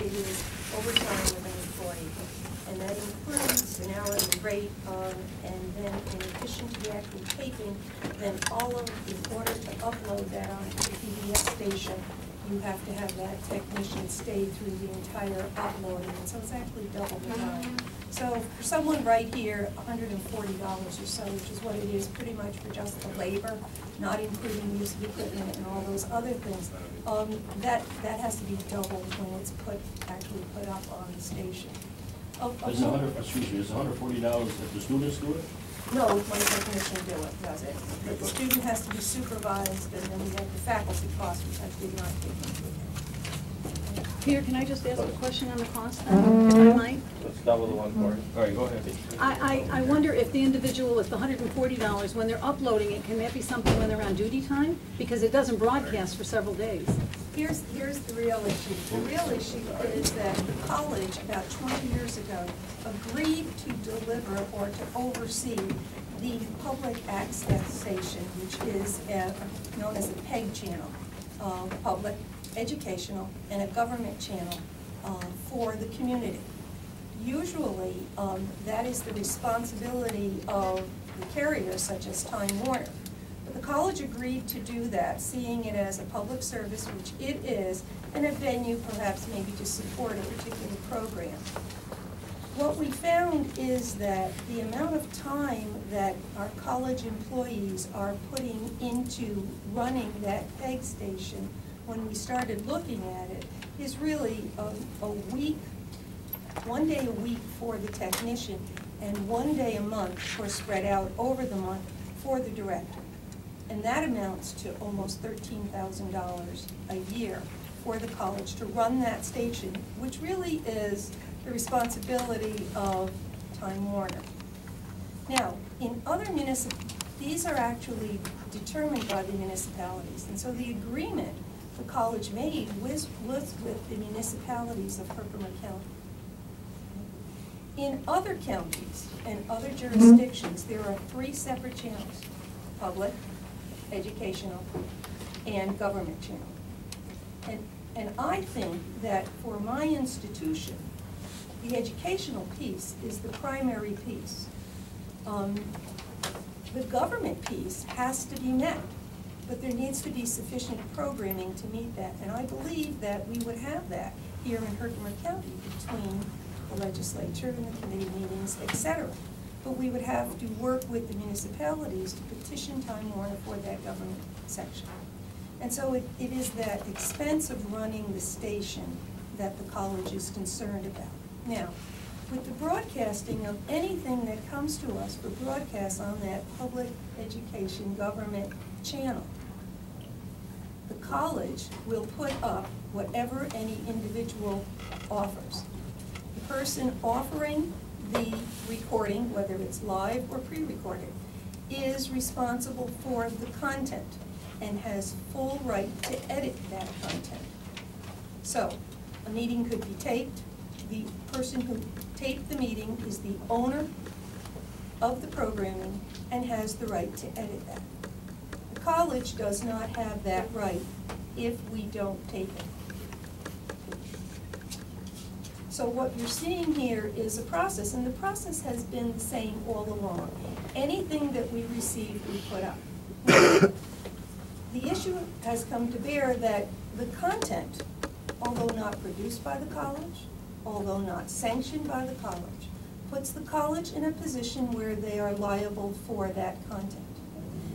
it is overtime with an employee. And that includes an hourly rate, and then in addition to the actual taping, then in order to upload that onto the PBS station, you have to have that technician stay through the entire uploading, and so it's actually double the time. So for someone right here, $140 or so, which is what it is pretty much for just the labor, not including use of equipment and all those other things, that has to be doubled when it's actually put up on the station. Is it $140 if the students do it? No, when the technician does it. But the student has to be supervised, and then we have the faculty costs, which I did not take into account. Peter, can I just ask a question on the cost then, if I might? Let's double the 140. All right, go ahead. I wonder if the individual with the $140, when they're uploading it, can that be something when they're on duty time? Because it doesn't broadcast for several days. Here's the real issue. The real issue is that the college, about 20 years ago, agreed to deliver or to oversee the public access station, which is known as a PEG channel, public, educational, and a government channel for the community. Usually, that is the responsibility of the carriers, such as Time Warner. But the college agreed to do that, seeing it as a public service, which it is, and a venue perhaps maybe to support a particular program. What we found is that the amount of time that our college employees are putting into running that PEG station when we started looking at it is really a week, 1 day a week for the technician and 1 day a month, or spread out over the month, for the director. And that amounts to almost $13,000 a year for the college to run that station, which really is the responsibility of Time Warner. Now, in other municipalities, these are actually determined by the municipalities, and so the agreement the college made was with the municipalities of Herkimer County. In other counties and other jurisdictions, there are 3 separate channels: public, educational, and government channel. And I think that for my institution, the educational piece is the primary piece. The government piece has to be met, but there needs to be sufficient programming to meet that. And I believe that we would have that here in Herkimer County between the legislature and the committee meetings, etc. But we would have to work with the municipalities to petition Time Warner for that government section. And so it is that expense of running the station that the college is concerned about. Now, with the broadcasting of anything that comes to us for broadcast on that public education government channel, the college will put up whatever any individual offers. The person offering the recording, whether it's live or pre-recorded, is responsible for the content and has full right to edit that content. So, a meeting could be taped. The person who taped the meeting is the owner of the programming and has the right to edit that. The college does not have that right if we don't tape it. So what you're seeing here is a process, and the process has been the same all along. Anything that we receive, we put up. The issue has come to bear that the content, although not produced by the college, although not sanctioned by the college, puts the college in a position where they are liable for that content.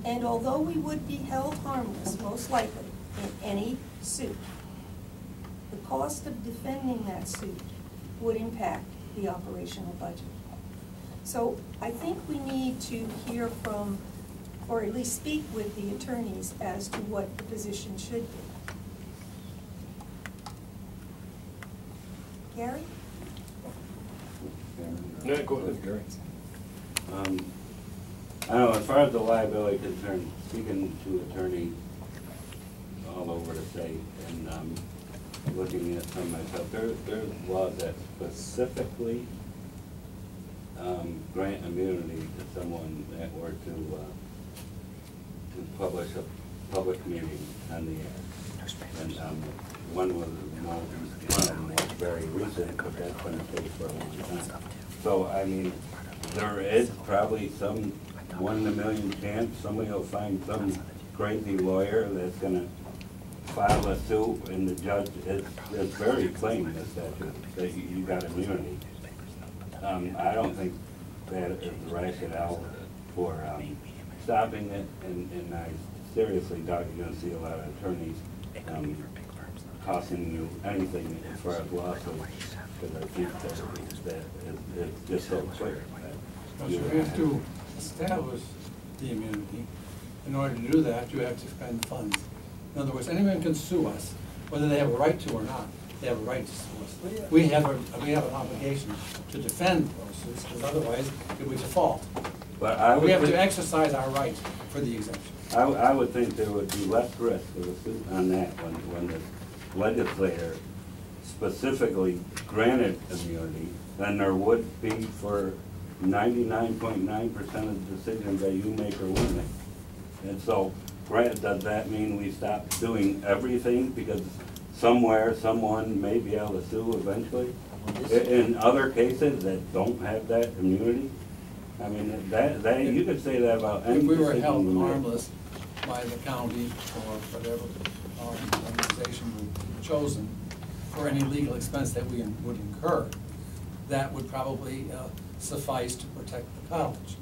And although we would be held harmless, most likely, in any suit, the cost of defending that suit would impact the operational budget. So I think we need to hear from, or at least speak with the attorneys as to what the position should be. Gary? No, go ahead, Gary. I don't know, as far as the liability is concerned, speaking to attorneys all over the state and looking at some myself, there's laws that specifically grant immunity to someone that were to publish a public meeting on the air. And one of them was very recent, but that's been the case for a long time. So, I mean, there is probably some 1 in a million chance somebody will find some crazy lawyer that's gonna file a suit, and the judge is very plain in the statute that you got immunity. I don't think that is the rationale for stopping it, and I seriously doubt you're gonna see a lot of attorneys costing you anything as far as lawsuits, because I think that it's just so clear. So you have to establish the immunity. In order to do that, you have to expend funds. In other words, anyone can sue us, whether they have a right to or not. They have a right to sue us. We have an obligation to defend those suits, because otherwise it would default. But we have to exercise our right for the exemption. I would think there would be less risk of a suit on that when the legislator specifically granted immunity than there would be for 99.9% of the decisions that you make or we make. And so, does that mean we stop doing everything because somewhere, someone may be able to sue eventually? In other cases that don't have that immunity? I mean, that you could say that about any If we were decision held we make. harmless by the county or whatever organization we've chosen for any legal expense that we would incur, that would probably suffice to protect the college.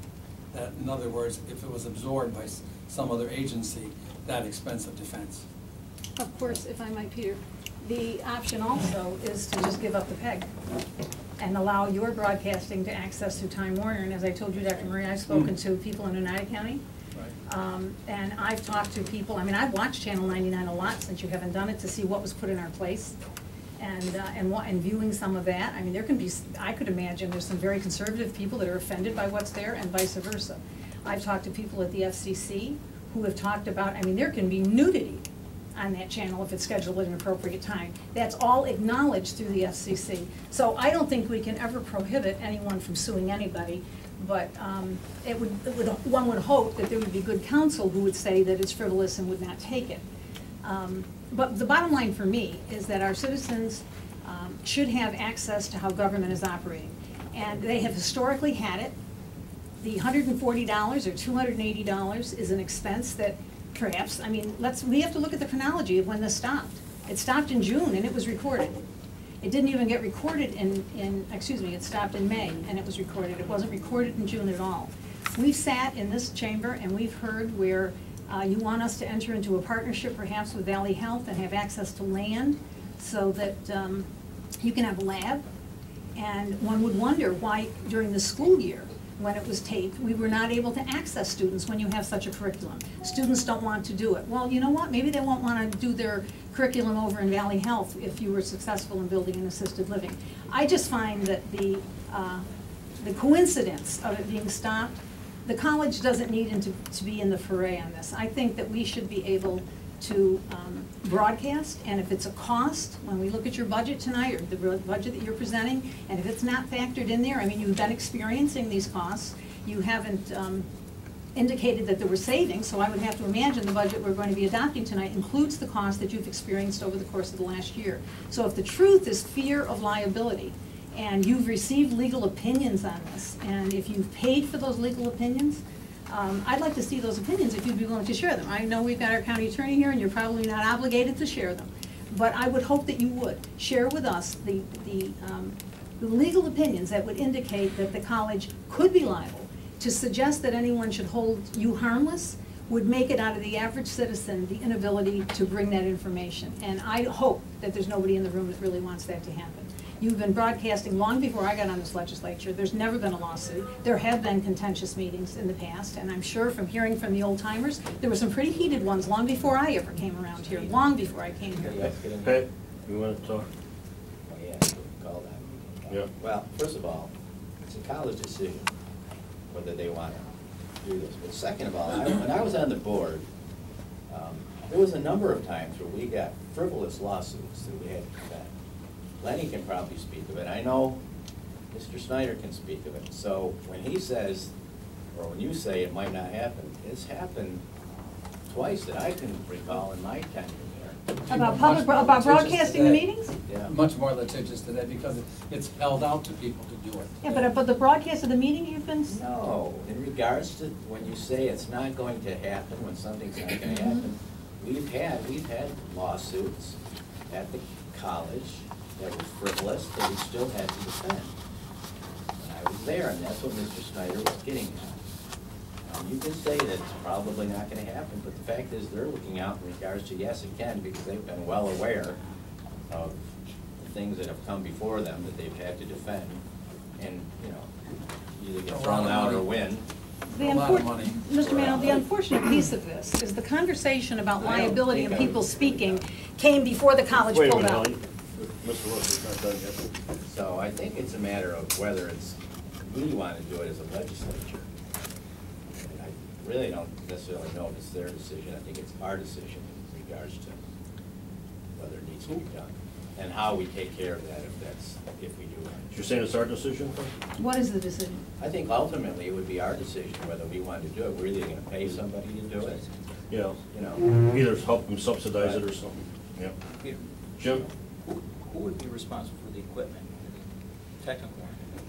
That, in other words, if it was absorbed by some other agency, that expense of defense. Of course, if I might, Peter, the option also is to just give up the peg and allow your broadcasting to access through Time Warner. And as I told you, Dr. Marie, I've spoken to people in Oneida County. Right. And I've talked to people, I mean, I've watched Channel 99 a lot since you haven't done it, to see what was put in our place. And viewing some of that, I mean, there can be, I could imagine there's some very conservative people that are offended by what's there and vice versa. I've talked to people at the FCC who have talked about, I mean, there can be nudity on that channel if it's scheduled at an appropriate time. That's all acknowledged through the FCC. So I don't think we can ever prohibit anyone from suing anybody, but one would hope that there would be good counsel who would say that it's frivolous and would not take it. But the bottom line for me is that our citizens should have access to how government is operating. And they have historically had it. The $140 or $280 is an expense that perhaps, I mean, we have to look at the chronology of when this stopped. It stopped in June and it was recorded. It didn't even get recorded it stopped in May and it was recorded. It wasn't recorded in June at all. We've sat in this chamber and we've heard where you want us to enter into a partnership perhaps with Valley Health and have access to land so that you can have a lab. And one would wonder why during the school year, when it was taped, we were not able to access students when you have such a curriculum. Students don't want to do it. Well, you know what? Maybe they won't want to do their curriculum over in Valley Health if you were successful in building an assisted living. I just find that the coincidence of it being stopped, the college doesn't need to be in the foray on this. I think that we should be able to broadcast, and if it's a cost, when we look at your budget tonight, or the budget that you're presenting, and if it's not factored in there, I mean, you've been experiencing these costs, you haven't indicated that there were savings, so I would have to imagine the budget we're going to be adopting tonight includes the cost that you've experienced over the course of the last year. So if the truth is fear of liability, and you've received legal opinions on this, and if you've paid for those legal opinions, I'd like to see those opinions if you'd be willing to share them. I know we've got our county attorney here and you're probably not obligated to share them, but I would hope that you would share with us the legal opinions that would indicate that the college could be liable. To suggest that anyone should hold you harmless would make it out of the average citizen the inability to bring that information. And I hope that there's nobody in the room that really wants that to happen. You've been broadcasting long before I got on this legislature. There's never been a lawsuit. There have been contentious meetings in the past, and I'm sure from hearing from the old timers, there were some pretty heated ones long before I ever came around here, long before I came here. Pat, you want to talk? Oh, yeah, call that. Yeah. Well, first of all, it's a college decision whether they want to do this. But second of all, when I was on the board, there was a number of times where we got frivolous lawsuits that we had to defend. Lenny can probably speak of it. I know Mr. Snyder can speak of it. So when he says, or when you say it might not happen, it's happened twice that I can recall in my tenure there. About broadcasting the meetings? Yeah. much more litigious today because it's held out to people to do it. Yeah, but the broadcast of the meeting, you've been, No, in regards to when you say it's not going to happen, when something's not gonna happen, we've had lawsuits at the college that were frivolous, that we still had to defend. And I was there, and that's what Mr. Snyder was getting at. You can say that it's probably not gonna happen, but the fact is, they're looking out in regards to, yes, it can, because they've been well aware of the things that have come before them that they've had to defend, and, you know, either get thrown out or win. A lot of money. Mr. Mann, the unfortunate piece of this is the conversation about I don't liability and think people I- speaking came before the college Wait a pulled minute, out. Ellen. Mr. Wilson's not done yet. So I think it's a matter of whether it's, we want to do it as a legislature. And I really don't necessarily know if it's their decision. I think it's our decision in regards to whether it needs to be done, and how we take care of that if we do it. You're saying it's our decision? What is the decision? I think ultimately it would be our decision whether we want to do it. We're either going to pay somebody to do it, Yeah. you know. Either help them subsidize it or something. Yeah. Peter, Jim? who would be responsible for the equipment, technical?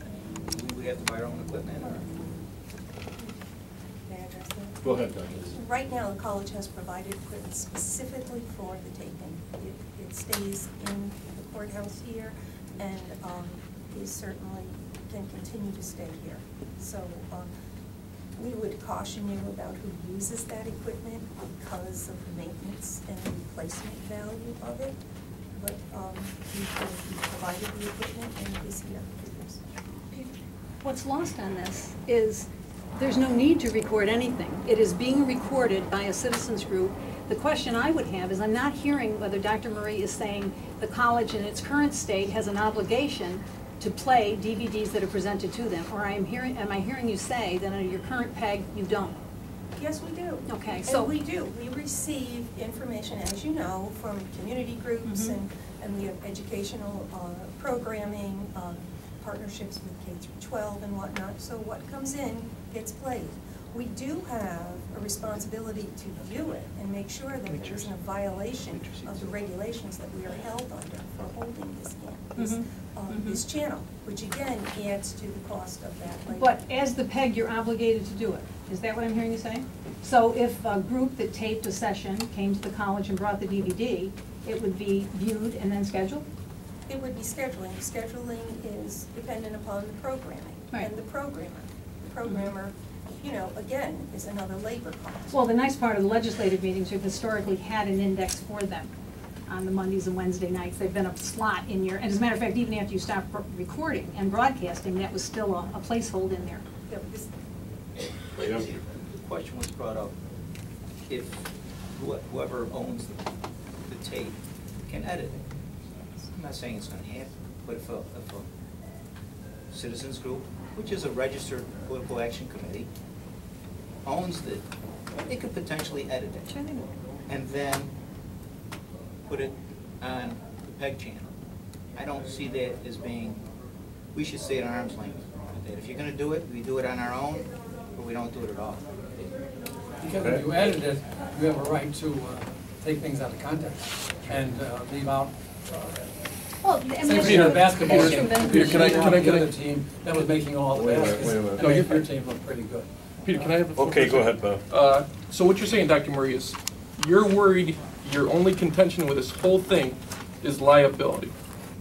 I mean, we have to buy our own equipment, or? May I address that? Go ahead, Doug. Right now, the college has provided equipment specifically for the taping. It stays in the courthouse here, and it certainly can continue to stay here. So we would caution you about who uses that equipment because of the maintenance and the replacement value of it. But we provided the equipment, and it is here. What's lost on this is there's no need to record anything. It is being recorded by a citizens group. The question I would have is I'm not hearing whether Dr. Marie is saying the college in its current state has an obligation to play DVDs that are presented to them, or am I hearing you say that under your current PEG you don't? Yes, we do. Okay, so And we do. We receive information, as you know, from community groups, Mhm. and we have educational programming, partnerships with K through 12 and whatnot. So what comes in gets played. We do have a responsibility to view it and make sure that there isn't a violation of the regulations that we are held under for holding this channel, which again adds to the cost of that later. But as the PEG, you're obligated to do it. Is that what I'm hearing you say? So if a group that taped a session came to the college and brought the DVD, it would be viewed and then scheduled? It would be scheduling. Scheduling is dependent upon the programming Right. and the programmer. The programmer, you know, again, is another labor cost. Well, the nice part of the legislative meetings, we've historically had an index for them on the Mondays and Wednesday nights. They've been a slot in your, and as a matter of fact, even after you stopped recording and broadcasting, that was still a placeholder in there. Yeah, but this- The question was brought up, if whoever owns the tape can edit it. I'm not saying it's gonna happen, but if a citizens group, which is a registered political action committee, owns it, they could potentially edit it. Sure they would. And then put it on the PEG channel. I don't see that as being, we should stay at arm's length. That if you're gonna do it, we do it on our own, or we don't do it at all. Because if you edit it, you have a right to take things out of context and leave out, Well, I mean, say that's Peter, true. basketball That's game. true, then. Peter, can I The get other a- team that was making all the Wait a minute, baskets. wait a minute. No, your team looked pretty good. Peter, can I have a? Okay, go ahead, Bob. So what you're saying, Dr. Marie, is you're worried your only contention with this whole thing is liability.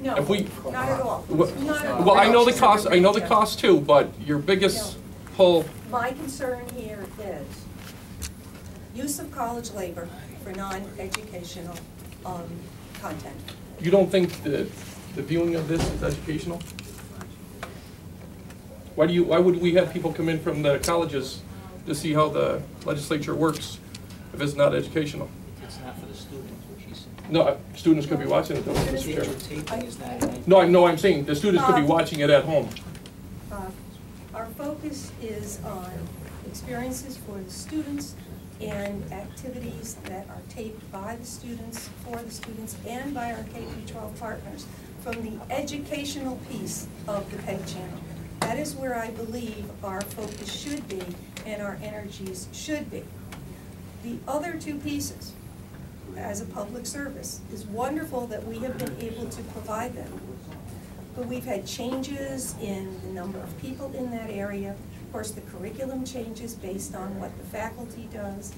No, If we- not at all. Well, Not at all. well, I know the cost too, but your biggest pull, My concern here is use of college labor for non-educational content. you don't think that the viewing of this is educational? Why would we have people come in from the colleges to see how the legislature works if it's not educational? It's not for the students, what she said. No, students could be watching it though, Mr. Video Chairman. taping is not. No, I'm saying the students could be watching it at home. Our focus is on experiences for the students and activities that are taped by the students, for the students, and by our K-12 partners from the educational piece of the PEG channel. That is where I believe our focus should be and our energies should be. The other two pieces, as a public service. It's wonderful that we have been able to provide them. But we've had changes in the number of people in that area. Of course, the curriculum changes based on what the faculty does.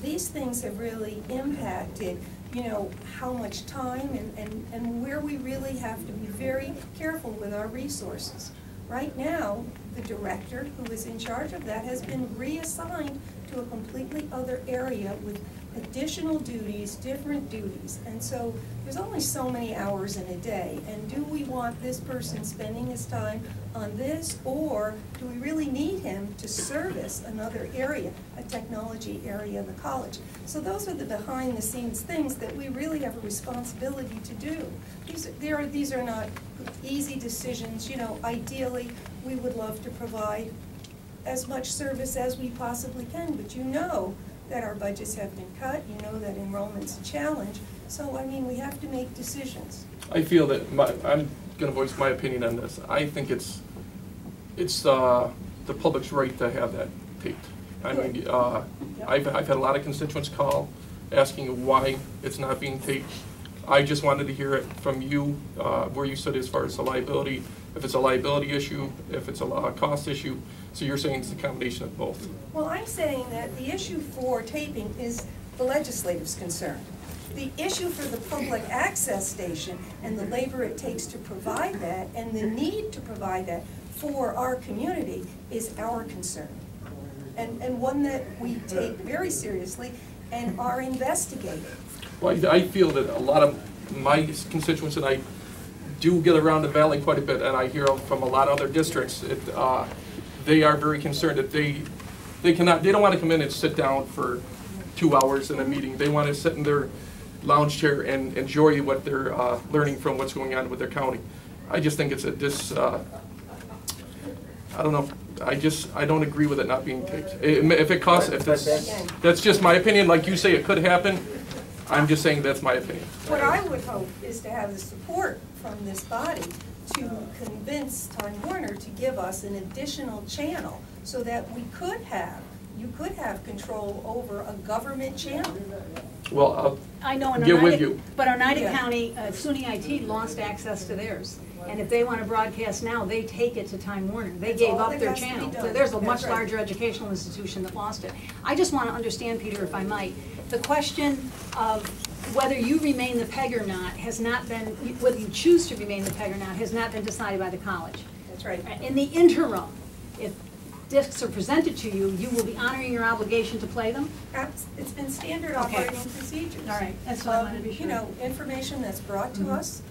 These things have really impacted, you know, how much time and where we really have to be very careful with our resources. Right now, the director who is in charge of that has been reassigned to a completely other area with additional duties, different duties. And so there's only so many hours in a day. And do we want this person spending his time on this, or do we really need him to service another area, a technology area in the college? So those are the behind the scenes things that we really have a responsibility to do. These are not easy decisions. You know, ideally, we would love to provide as much service as we possibly can, but you know that our budgets have been cut, you know that enrollment's a challenge. So, I mean, we have to make decisions. I feel that I'm gonna voice my opinion on this. I think it's the public's right to have that taped. I mean, I've had a lot of constituents call asking why it's not being taped. I just wanted to hear it from you, where you stood as far as the liability, if it's a liability issue, if it's a cost issue. So you're saying it's a combination of both? Well, I'm saying that the issue for taping is the legislative's concern. The issue for the public access station and the labor it takes to provide that and the need to provide that for our community is our concern. And one that we take very seriously and are investigating. Well, I feel that a lot of my constituents, and I do get around the valley quite a bit, and I hear from a lot of other districts, they are very concerned that they don't want to come in and sit down for 2 hours in a meeting. They want to sit in their lounge chair and enjoy what they're learning from what's going on with their county. I just think it's I don't know. I don't agree with it not being taped. If it costs, that's just my opinion. Like you say, it could happen. I'm just saying that's my opinion. What I would hope is to have the support from this body to convince Time Warner to give us an additional channel so that you could have control over a government channel. Well, I know in get with Oneida, you. but Oneida Yeah. County, SUNY IT lost access to theirs. And if they want to broadcast now, they take it to Time Warner. They That's gave all up that their has to be channel. done. There's a That's much right. larger educational institution that lost it. I just want to understand, Peter, if I might, the question of whether you remain the PEG or not has not been, whether you choose to remain the PEG or not, has not been decided by the college. That's right. In the interim, if discs are presented to you, you will be honoring your obligation to play them? It's been standard Okay. operating procedures. All right, that's what I wanted to be sure. You know, information that's brought to us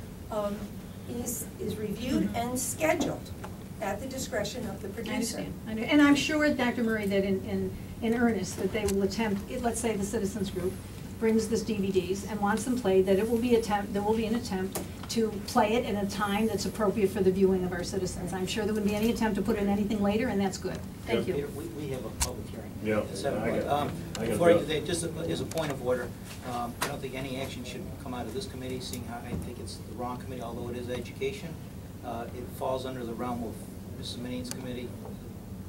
is reviewed and scheduled at the discretion of the producer. I understand. And I'm sure, Dr. Murray, that in earnest, that they will attempt, let's say the citizens group brings this DVDs and wants them played, that there will be an attempt to play it in a time that's appropriate for the viewing of our citizens. I'm sure there wouldn't be any attempt to put in anything later, and that's good. Thank Peter, you. we have a public hearing. Yeah. At 7 I o'clock. got Before that. just as a point of order, I don't think any action should come out of this committee, seeing how I think it's the wrong committee, although it is education. It falls under the realm of Mrs. Maneen's committee,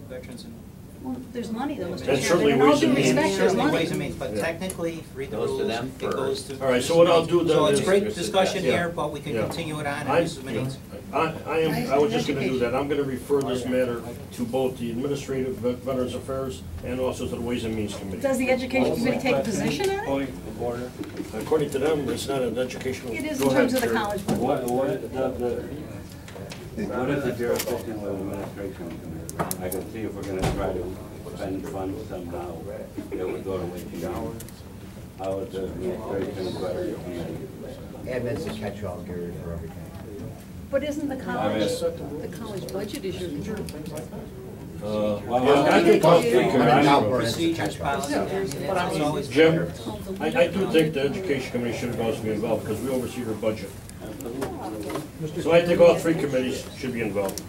Veterans and. Well, there's money though, Mr. That's Chairman. certainly In all Ways due and Means. respect, there's Certainly money. Ways and Means, but Yeah. technically, read the Goes to rules, them it goes to. All right, so what I'll do then So it's is- great discussion Yeah. here, but we can Yeah. continue it on at I Mrs. Maneen's. I was just gonna do that. I'm gonna refer this matter to both the Administrative Veterans Affairs and also to the Ways and Means Committee. Does the Education Committee take a position on it? Point of order. According to them, it's not an educational. It is Go in terms of ahead, the Jerry. college board. What is the jurisdiction of the administration committee? I can see if we're gonna try to spend funds somehow, that would go to Ways. How is the administration committee? Admin's a catch-all, Gary, for everything. But isn't the college budget is your concern? Well, I think all three Now committees. we're into Procedures, catch-all. policies, it's always. Jim, I do think the Education Committee should also be involved because we oversee their budget. So I think all three committees should be involved.